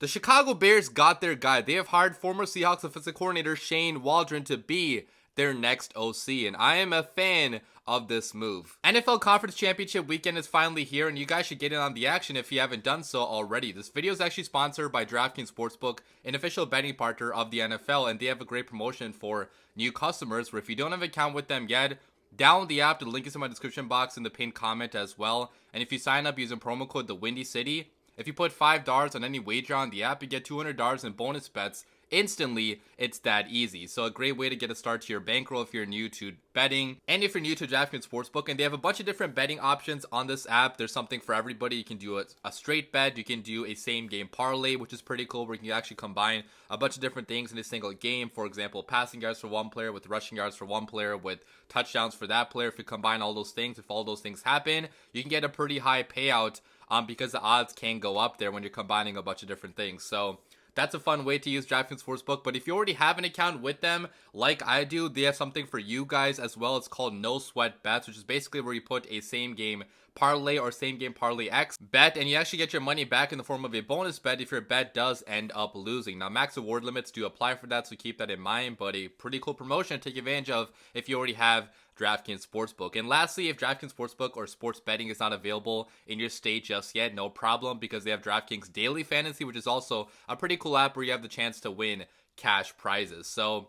The Chicago Bears got their guy. They have hired former Seahawks offensive coordinator Shane Waldron to be their next OC, and I am a fan of this move. NFL Conference Championship weekend is finally here, and you guys should get in on the action if you haven't done so already. This video is actually sponsored by DraftKings Sportsbook, an official betting partner of the NFL, and they have a great promotion for new customers where if you don't have an account with them yet, download the app. The link is in my description box in the pinned comment as well. And if you sign up using promo code DaWindyCity, if you put $5 on any wager on the app, you get $200 in bonus bets instantly. It's that easy. So a great way to get a start to your bankroll if you're new to betting and if you're new to DraftKings Sportsbook. And they have a bunch of different betting options on this app. There's something for everybody. You can do a straight bet. You can do a same game parlay, which is pretty cool, where you can actually combine a bunch of different things in a single game. For example, passing yards for one player with rushing yards for one player with touchdowns for that player. If you combine all those things, if all those things happen, you can get a pretty high payout because the odds can go up there when you're combining a bunch of different things. So that's a fun way to use DraftKings Sportsbook. But if you already have an account with them, like I do, they have something for you guys as well. It's called No Sweat Bets, which is basically where you put a same game parlay or same game parlay X bet, and you actually get your money back in the form of a bonus bet if your bet does end up losing. Now, max award limits do apply for that, so keep that in mind, but a pretty cool promotion to take advantage of if you already have DraftKings Sportsbook. And lastly, if DraftKings Sportsbook or sports betting is not available in your state just yet, no problem, because they have DraftKings Daily Fantasy, which is also a pretty cool app where you have the chance to win cash prizes. So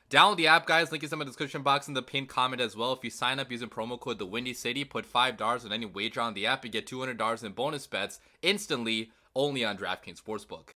download the app, guys. Link is in my description box in the pinned comment as well. If you sign up using promo code DaWindyCity, put $5 on any wager on the app, you get $200 in bonus bets instantly, only on DraftKings Sportsbook.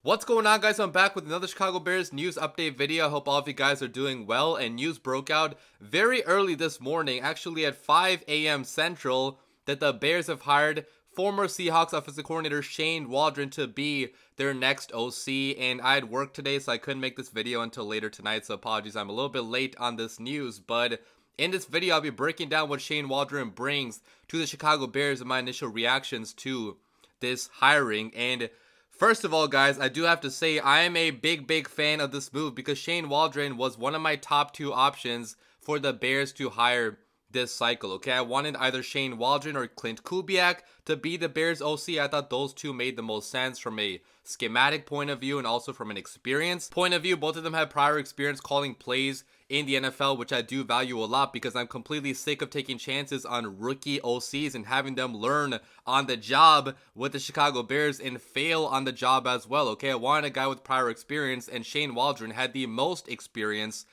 What's going on, guys? I'm back with another Chicago Bears news update video. I hope all of you guys are doing well. And news broke out very early this morning, actually at 5 a.m. Central, that the Bears have hired former Seahawks offensive coordinator Shane Waldron to be their next OC. And I had work today, so I couldn't make this video until later tonight. So apologies, I'm a little bit late on this news. But in this video, I'll be breaking down what Shane Waldron brings to the Chicago Bears and my initial reactions to this hiring. And first of all, guys, I do have to say I am a big fan of this move because Shane Waldron was one of my top two options for the Bears to hire this cycle. Okay, I wanted either Shane Waldron or Clint Kubiak to be the Bears OC. I thought those two made the most sense from a schematic point of view and also from an experience point of view. Both of them had prior experience calling plays in the NFL, which I do value a lot because I'm completely sick of taking chances on rookie OCs and having them learn on the job with the Chicago Bears and fail on the job as well. Okay, I wanted a guy with prior experience, and Shane Waldron had the most experience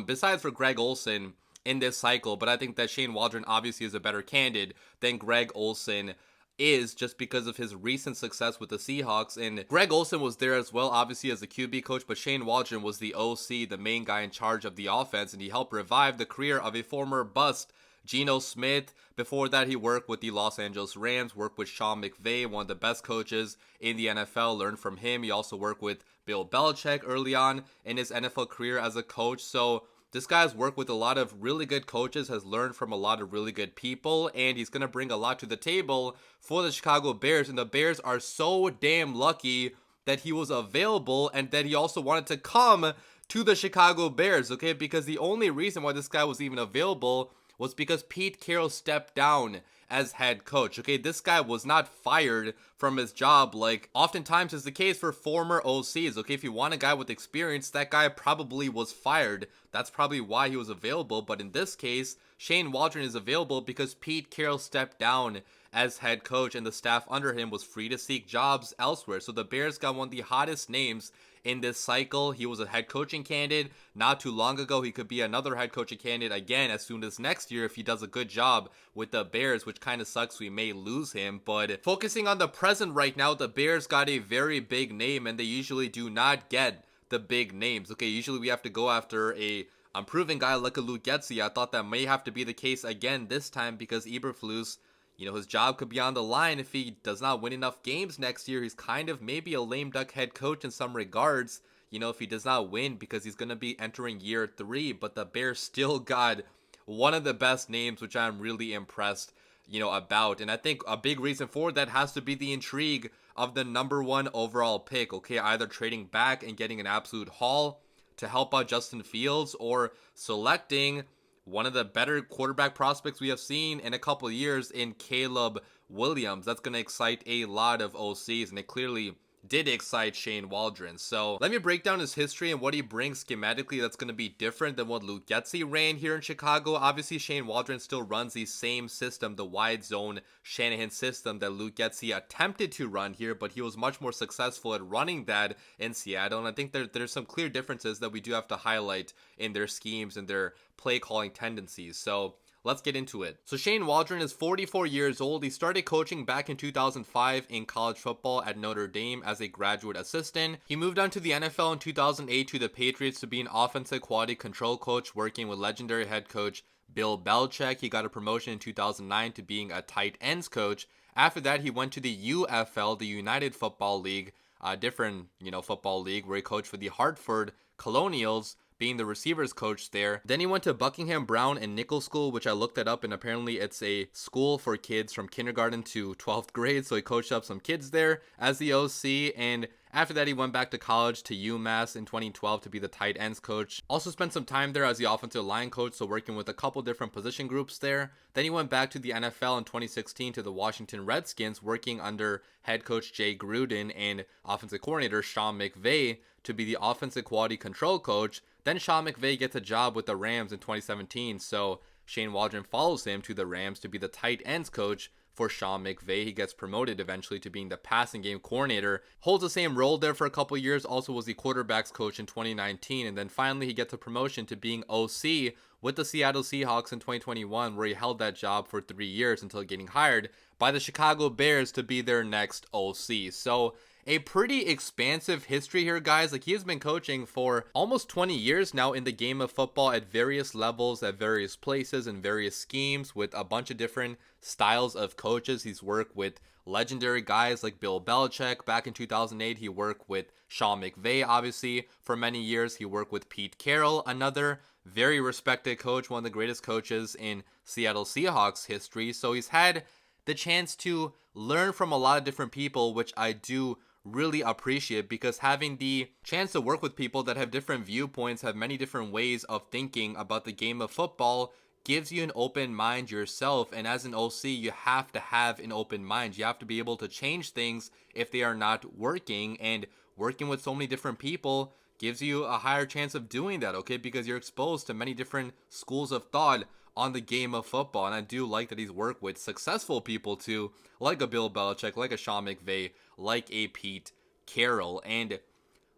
besides for Greg Olsen in this cycle, but I think that Shane Waldron obviously is a better candidate than Greg Olsen is just because of his recent success with the Seahawks. And Greg Olsen was there as well, obviously as the QB coach, but Shane Waldron was the OC, the main guy in charge of the offense, and he helped revive the career of a former bust Geno Smith. Before that, he worked with the Los Angeles Rams, worked with Sean McVay, one of the best coaches in the NFL, learned from him. He also worked with Bill Belichick early on in his NFL career as a coach. So this guy's worked with a lot of really good coaches, has learned from a lot of really good people, and he's going to bring a lot to the table for the Chicago Bears. And the Bears are so damn lucky that he was available and that he also wanted to come to the Chicago Bears, okay? Because the only reason why this guy was even available was because Pete Carroll stepped down as head coach. Okay, this guy was not fired from his job like oftentimes is the case for former OCs. Okay, if you want a guy with experience, that guy probably was fired. That's probably why he was available. But in this case, Shane Waldron is available because Pete Carroll stepped down as head coach and the staff under him was free to seek jobs elsewhere. So the Bears got one of the hottest names in this cycle. He was a head coaching candidate not too long ago. He could be another head coaching candidate again as soon as next year if he does a good job with the Bears, which kind of sucks. We may lose him. But focusing on the present right now, the Bears got a very big name, and they usually do not get the big names. Okay, usually we have to go after a unproven guy like a Luke Getsy. I thought that may have to be the case again this time because Eberflus, his job could be on the line if he does not win enough games next year. He's kind of maybe a lame duck head coach in some regards, if he does not win because he's going to be entering year 3. But the Bears still got one of the best names, which I'm really impressed, about. And I think a big reason for that has to be the intrigue of the number 1 overall pick. Okay, either trading back and getting an absolute haul to help out Justin Fields or selecting one of the better quarterback prospects we have seen in a couple of years in Caleb Williams. That's going to excite a lot of OCs, and it clearly did excite Shane Waldron. So let me break down his history and what he brings schematically that's going to be different than what Luke Getsy ran here in Chicago. Obviously, Shane Waldron still runs the same system, the wide zone Shanahan system that Luke Getsy attempted to run here, but he was much more successful at running that in Seattle. And I think there's some clear differences that we do have to highlight in their schemes and their play calling tendencies. So let's get into it. So Shane Waldron is 44 years old. He started coaching back in 2005 in college football at Notre Dame as a graduate assistant. He moved on to the NFL in 2008 to the Patriots to be an offensive quality control coach, working with legendary head coach Bill Belichick. He got a promotion in 2009 to being a tight ends coach. After that, he went to the UFL, the United Football League, a different, football league, where he coached for the Hartford Colonials, being the receivers coach there. Then he went to Buckingham Brown and Nichols School, which I looked it up, and apparently it's a school for kids from kindergarten to 12th grade. So he coached up some kids there as the OC, and after that he went back to college to UMass in 2012 to be the tight ends coach. Also spent some time there as the offensive line coach, so working with a couple different position groups there. Then he went back to the NFL in 2016 to the Washington Redskins, working under head coach Jay Gruden and offensive coordinator Sean McVay to be the offensive quality control coach. Then Sean McVay gets a job with the Rams in 2017, so Shane Waldron follows him to the Rams to be the tight ends coach for Sean McVay. He gets promoted eventually to being the passing game coordinator, holds the same role there for a couple years, also was the quarterbacks coach in 2019, and then finally he gets a promotion to being OC with the Seattle Seahawks in 2021, where he held that job for 3 years until getting hired by the Chicago Bears to be their next OC. So a pretty expansive history here, guys. Like, he has been coaching for almost 20 years now in the game of football at various levels, at various places, and various schemes with a bunch of different styles of coaches. He's worked with legendary guys like Bill Belichick. Back in 2008, he worked with Sean McVay, obviously, for many years. He worked with Pete Carroll, another very respected coach, one of the greatest coaches in Seattle Seahawks history. So he's had the chance to learn from a lot of different people, which I do really appreciate, because having the chance to work with people that have different viewpoints, have many different ways of thinking about the game of football, gives you an open mind yourself. And as an OC, you have to have an open mind. You have to be able to change things if they are not working, and working with so many different people gives you a higher chance of doing that, okay? Because you're exposed to many different schools of thought on the game of football. And I do like that he's worked with successful people too, like a Bill Belichick, like a Sean McVay, like a Pete Carroll. And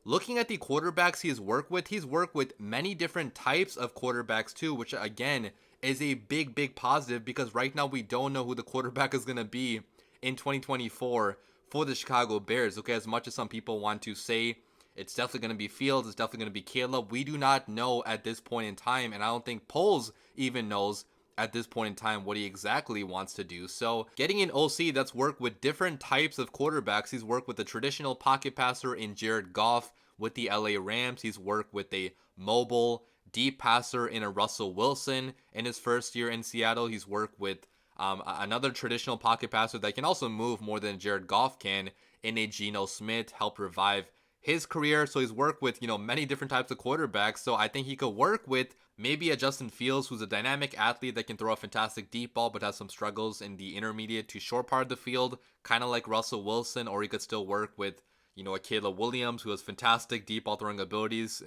looking at the quarterbacks he's worked with many different types of quarterbacks too, which again is a big positive, because right now we don't know who the quarterback is going to be in 2024 for the Chicago Bears. Okay, as much as some people want to say it's definitely going to be Fields, it's definitely going to be Caleb, we do not know at this point in time, and I don't think Poles even knows at this point in time what he exactly wants to do. So getting an OC that's worked with different types of quarterbacks. He's worked with a traditional pocket passer in Jared Goff with the LA Rams. He's worked with a mobile deep passer in a Russell Wilson in his first year in Seattle. He's worked with another traditional pocket passer that can also move more than Jared Goff can in a Geno Smith, helped revive his career. So he's worked with, many different types of quarterbacks. So I think he could work with maybe a Justin Fields, who's a dynamic athlete that can throw a fantastic deep ball, but has some struggles in the intermediate to short part of the field, kind of like Russell Wilson. Or he could still work with, a Caleb Williams, who has fantastic deep ball throwing abilities,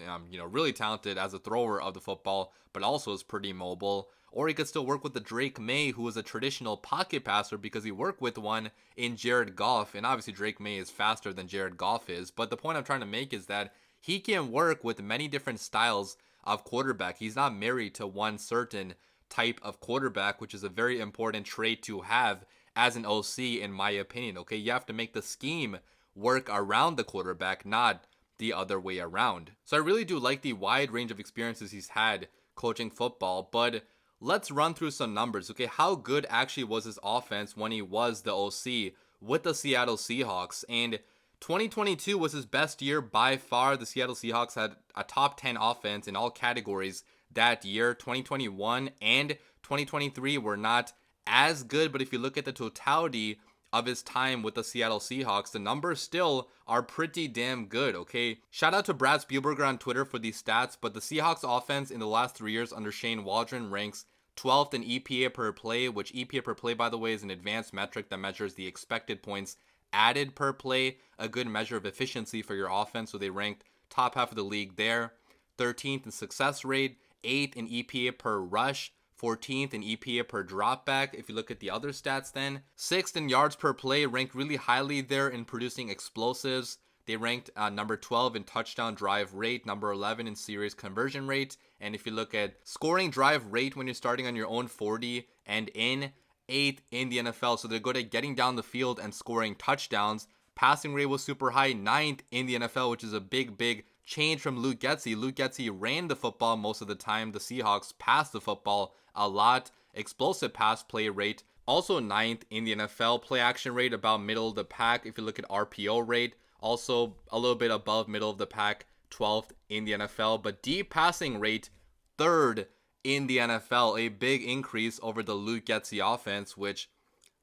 really talented as a thrower of the football, but also is pretty mobile. Or he could still work with the Drake May, who is a traditional pocket passer, because he worked with one in Jared Goff. And obviously Drake May is faster than Jared Goff is. But the point I'm trying to make is that he can work with many different styles of quarterback. He's not married to one certain type of quarterback, which is a very important trait to have as an OC, in my opinion. Okay, you have to make the scheme work around the quarterback, not the other way around. So I really do like the wide range of experiences he's had coaching football. But let's run through some numbers. Okay, how good actually was his offense when he was the OC with the Seattle Seahawks? And 2022 was his best year by far. The Seattle Seahawks had a top 10 offense in all categories that year. 2021 and 2023 were not as good, but if you look at the totality of his time with the Seattle Seahawks, the numbers still are pretty damn good, okay? Shout out to Brad Spielberger on Twitter for these stats, but the Seahawks offense in the last 3 years under Shane Waldron ranks 12th in EPA per play, which EPA per play, by the way, is an advanced metric that measures the expected points added per play, a good measure of efficiency for your offense, so they ranked top half of the league there. 13th in success rate, 8th in EPA per rush, 14th in EPA per dropback. If you look at the other stats then, 6th in yards per play, ranked really highly there in producing explosives. They ranked number 12 in touchdown drive rate, number 11 in series conversion rate. And if you look at scoring drive rate when you're starting on your own 40 and in, 8th in the NFL. So they're good at getting down the field and scoring touchdowns. Passing rate was super high, 9th in the NFL, which is a big change from Luke Getsy. Luke Getsy ran the football most of the time. The Seahawks passed the football a lot. Explosive pass play rate, also 9th in the NFL. Play action rate about middle of the pack. If you look at RPO rate, also a little bit above middle of the pack, 12th in the NFL. But deep passing rate, 3rd in the NFL. A big increase over the Luke Getsy offense, which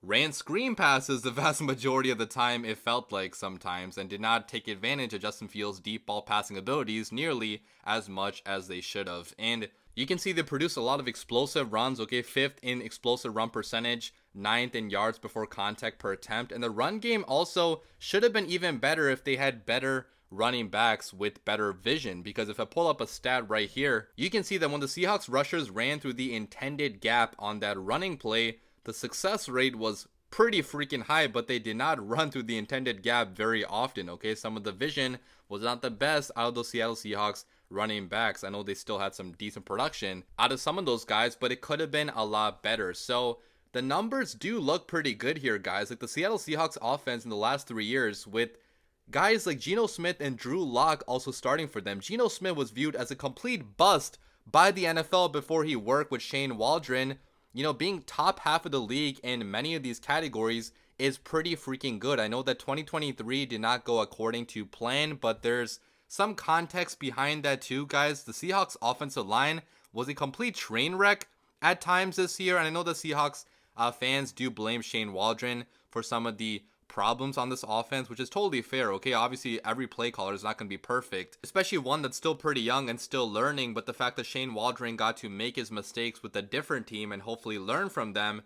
ran screen passes the vast majority of the time, it felt like sometimes, and did not take advantage of Justin Fields' deep ball passing abilities nearly as much as they should have. And you can see they produce a lot of explosive runs, okay? 5th in explosive run percentage, 9th in yards before contact per attempt. And the run game also should have been even better if they had better running backs with better vision, because if I pull up a stat right here, you can see that when the Seahawks rushers ran through the intended gap on that running play, the success rate was pretty freaking high, but they did not run through the intended gap very often, okay? Some of the vision was not the best out of those Seattle Seahawks running backs. I know they still had some decent production out of some of those guys, but it could have been a lot better. So the numbers do look pretty good here, guys. Like the Seattle Seahawks offense in the last 3 years, with guys like Geno Smith and Drew Lock also starting for them. Geno Smith was viewed as a complete bust by the NFL before he worked with Shane Waldron. You know, being top half of the league in many of these categories is pretty freaking good. I know that 2023 did not go according to plan, but there's some context behind that too, guys. The Seahawks offensive line was a complete train wreck at times this year, and I know the Seahawks fans do blame Shane Waldron for some of the problems on this offense, which is totally fair, okay? Obviously, every play caller is not going to be perfect, especially one that's still pretty young and still learning, but the fact that Shane Waldron got to make his mistakes with a different team and hopefully learn from them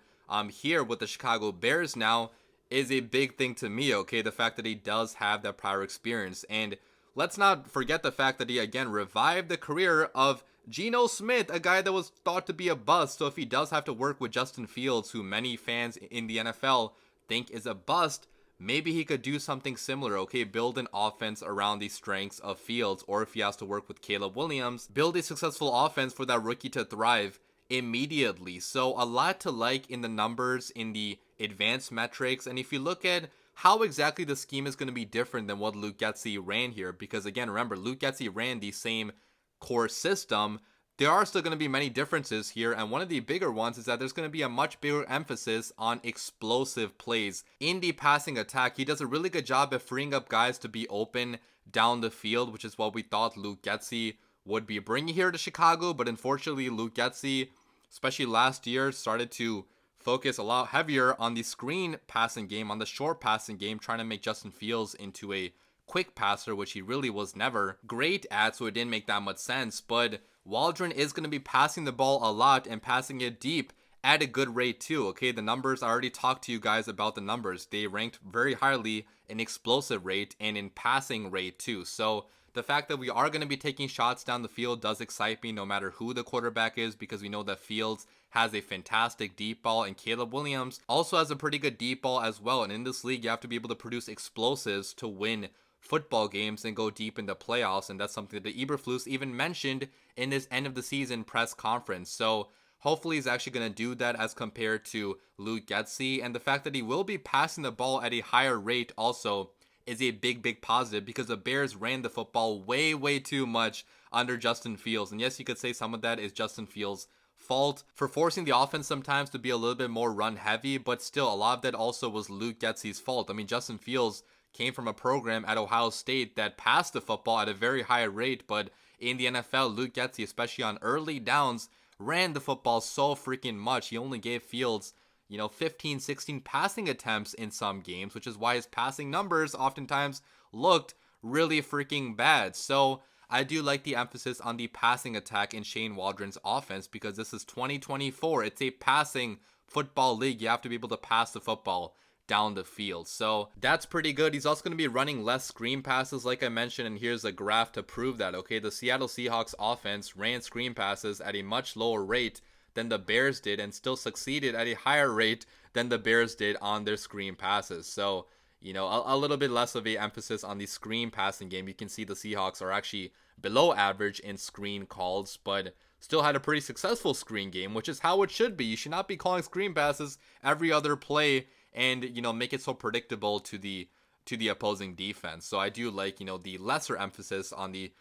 here with the Chicago Bears now is a big thing to me, okay? The fact that he does have that prior experience. And let's not forget the fact that he, again, revived the career of Geno Smith, a guy that was thought to be a bust. So if he does have to work with Justin Fields, who many fans in the NFL think is a bust, maybe he could do something similar, okay? Build an offense around the strengths of Fields, or if he has to work with Caleb Williams, build a successful offense for that rookie to thrive immediately. So a lot to like in the numbers, in the advanced metrics, and if you look at how exactly the scheme is going to be different than what Luke Getsy ran here, because again, remember, Luke Getsy ran the same core system. There are still going to be many differences here, and one of the bigger ones is that there's going to be a much bigger emphasis on explosive plays in the passing attack. He does a really good job at freeing up guys to be open down the field, which is what we thought Luke Getsy would be bringing here to Chicago, but unfortunately Luke Getsy, especially last year, started to focus a lot heavier on the screen passing game, on the short passing game, trying to make Justin Fields into a quick passer, which he really was never great at, so it didn't make that much sense. But Waldron is going to be passing the ball a lot and passing it deep at a good rate too, okay? The numbers, I already talked to you guys about the numbers. They ranked very highly in explosive rate and in passing rate too. So the fact that we are going to be taking shots down the field does excite me no matter who the quarterback is, because we know that Fields has a fantastic deep ball, and Caleb Williams also has a pretty good deep ball as well. And in this league, you have to be able to produce explosives to win football games and go deep in the playoffs, and that's something that Eberflus even mentioned in his end of the season press conference. So hopefully he's actually going to do that as compared to Luke Getsy, and the fact that he will be passing the ball at a higher rate also is a big positive, because the Bears ran the football way too much under Justin Fields. And yes, you could say some of that is Justin Fields' fault for forcing the offense sometimes to be a little bit more run heavy, but still a lot of that also was Luke Getsy's fault. I mean, Justin Fields came from a program at Ohio State that passed the football at a very high rate, but in the NFL, Luke Getsy, especially on early downs, ran the football so freaking much. He only gave Fields, 15, 16 passing attempts in some games, which is why his passing numbers oftentimes looked really freaking bad. So I do like the emphasis on the passing attack in Shane Waldron's offense because this is 2024. It's a passing football league. You have to be able to pass the football down the field. So that's pretty good. He's also going to be running less screen passes like I mentioned, and here's a graph to prove that. Okay, the Seattle Seahawks offense ran screen passes at a much lower rate than the Bears did and still succeeded at a higher rate than the Bears did on their screen passes. So, a little bit less of a emphasis on the screen passing game. You can see the Seahawks are actually below average in screen calls, but still had a pretty successful screen game, which is how it should be. You should not be calling screen passes every other play and make it so predictable to the opposing defense. So I do like the lesser emphasis on the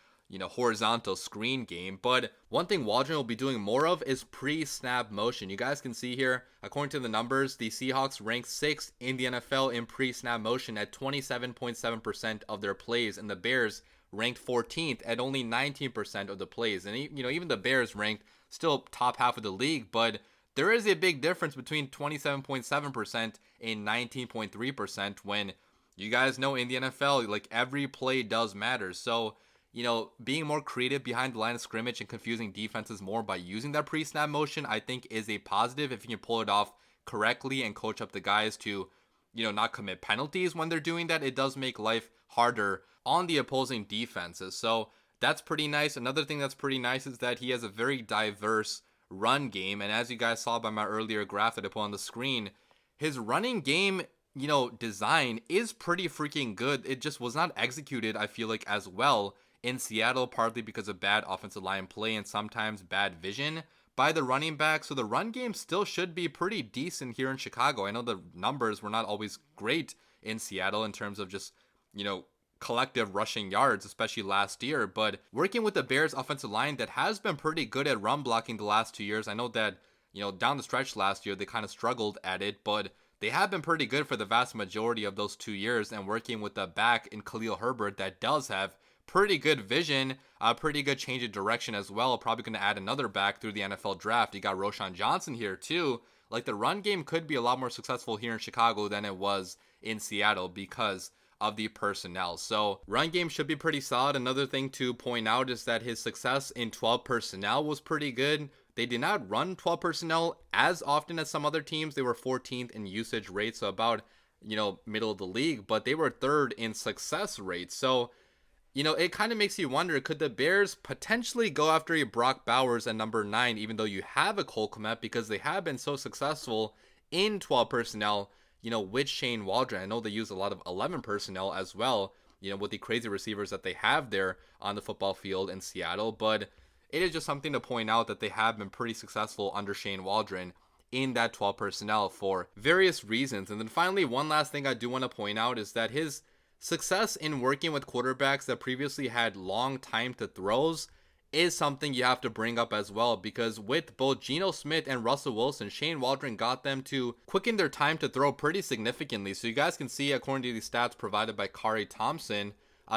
horizontal screen game. But one thing Waldron will be doing more of is pre-snap motion. You guys can see here, according to the numbers, the Seahawks ranked 6th in the NFL in pre-snap motion at 27.7% of their plays, and the Bears ranked 14th at only 19% of the plays. And even the Bears ranked still top half of the league, but there is a big difference between 27.7% and 19.3% when you guys know in the NFL, like every play does matter. So, being more creative behind the line of scrimmage and confusing defenses more by using that pre-snap motion, I think is a positive if you can pull it off correctly and coach up the guys to, not commit penalties when they're doing that. It does make life harder on the opposing defenses. So that's pretty nice. Another thing that's pretty nice is that he has a very diverse run game. And as you guys saw by my earlier graph that I put on the screen, his running game, design is pretty freaking good. It just was not executed, I feel like, as well in Seattle, partly because of bad offensive line play and sometimes bad vision by the running back. So the run game still should be pretty decent here in Chicago. I know the numbers were not always great in Seattle in terms of just, collective rushing yards, especially last year, but working with the Bears offensive line that has been pretty good at run blocking the last 2 years. I know that, down the stretch last year, they kind of struggled at it, but they have been pretty good for the vast majority of those 2 years, and working with the back in Khalil Herbert that does have pretty good vision, pretty good change of direction as well. Probably going to add another back through the NFL draft. You got Roshan Johnson here too. Like the run game could be a lot more successful here in Chicago than it was in Seattle because of the personnel. So run game should be pretty solid. Another thing to point out is that his success in 12 personnel was pretty good. They did not run 12 personnel as often as some other teams. They were 14th in usage rate, so about, middle of the league, but they were 3rd in success rate. So, it kind of makes you wonder, could the Bears potentially go after a Brock Bowers at number 9, even though you have a Cole Kmet, because they have been so successful in 12 personnel, with Shane Waldron. I know they use a lot of 11 personnel as well, with the crazy receivers that they have there on the football field in Seattle, but it is just something to point out that they have been pretty successful under Shane Waldron in that 12 personnel for various reasons. And then finally, one last thing I do want to point out is that his success in working with quarterbacks that previously had long time to throws is something you have to bring up as well, because with both Geno Smith and Russell Wilson, Shane Waldron got them to quicken their time to throw pretty significantly. So you guys can see, according to the stats provided by Kari Thompson,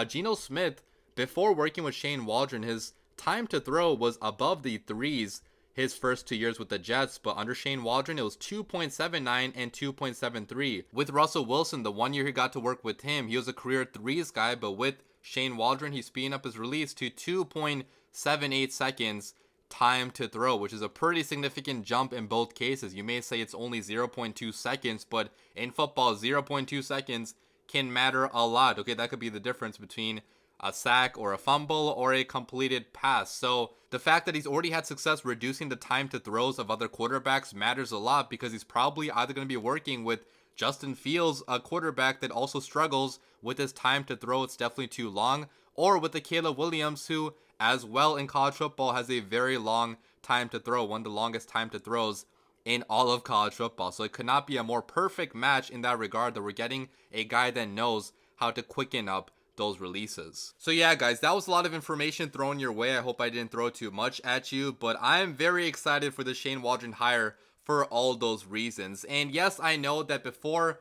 Geno Smith, before working with Shane Waldron, his time to throw was above the 3s his first 2 years with the Jets, but under Shane Waldron, it was 2.79 and 2.73. With Russell Wilson, the 1 year he got to work with him, he was a career 3s guy, but with Shane Waldron, he's speeding up his release to 2.78 seconds time to throw, which is a pretty significant jump in both cases. You may say it's only 0.2 seconds, but in football, 0.2 seconds can matter a lot. Okay, that could be the difference between a sack or a fumble or a completed pass. So the fact that he's already had success reducing the time to throws of other quarterbacks matters a lot, because he's probably either going to be working with Justin Fields, a quarterback that also struggles with his time to throw, it's definitely too long, or with the Caleb Williams, who as well in college football has a very long time to throw, one of the longest time to throws in all of college football. So it could not be a more perfect match in that regard, that we're getting a guy that knows how to quicken up those releases. So yeah, guys, that was a lot of information thrown your way. I hope I didn't throw too much at you, but I'm very excited for the Shane Waldron hire for all those reasons. And yes, I know that before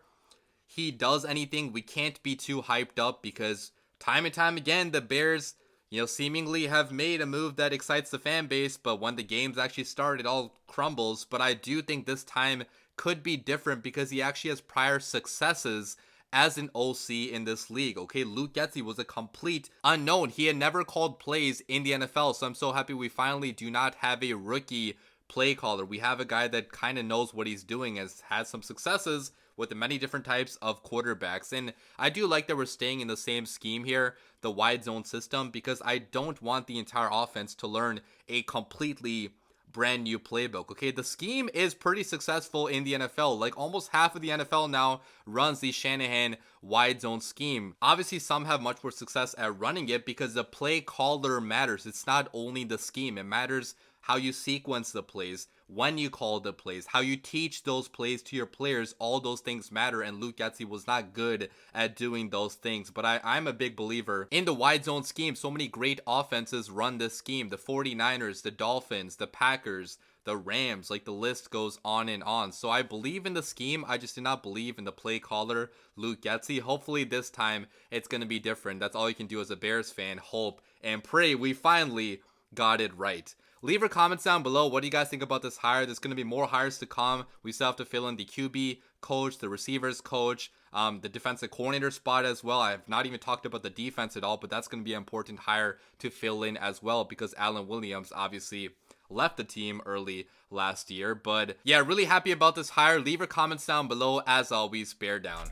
he does anything, we can't be too hyped up, because time and time again, the Bears, seemingly have made a move that excites the fan base, but when the games actually start, it all crumbles. But I do think this time could be different because he actually has prior successes as an OC in this league. Okay, Luke Getsy was a complete unknown. He had never called plays in the NFL, so I'm so happy we finally do not have a rookie play caller. We have a guy that kind of knows what he's doing, has some successes with the many different types of quarterbacks. And I do like that we're staying in the same scheme here, the wide zone system, because I don't want the entire offense to learn a completely brand new playbook. Okay, the scheme is pretty successful in the NFL. Like almost half of the NFL now runs the Shanahan wide zone scheme. Obviously, some have much more success at running it because the play caller matters. It's not only the scheme, it matters how you sequence the plays, when you call the plays, how you teach those plays to your players. All those things matter, and Luke Getsy was not good at doing those things. But I'm a big believer in the wide zone scheme. So many great offenses run this scheme. The 49ers, the Dolphins, the Packers, the Rams, like the list goes on and on. So I believe in the scheme. I just did not believe in the play caller, Luke Getsy. Hopefully this time it's going to be different. That's all you can do as a Bears fan. Hope and pray we finally got it right. Leave your comments down below. What do you guys think about this hire? There's going to be more hires to come. We still have to fill in the QB coach, the receivers coach, the defensive coordinator spot as well. I have not even talked about the defense at all, but that's going to be an important hire to fill in as well because Alan Williams obviously left the team early last year. But yeah, really happy about this hire. Leave your comments down below. As always, bear down.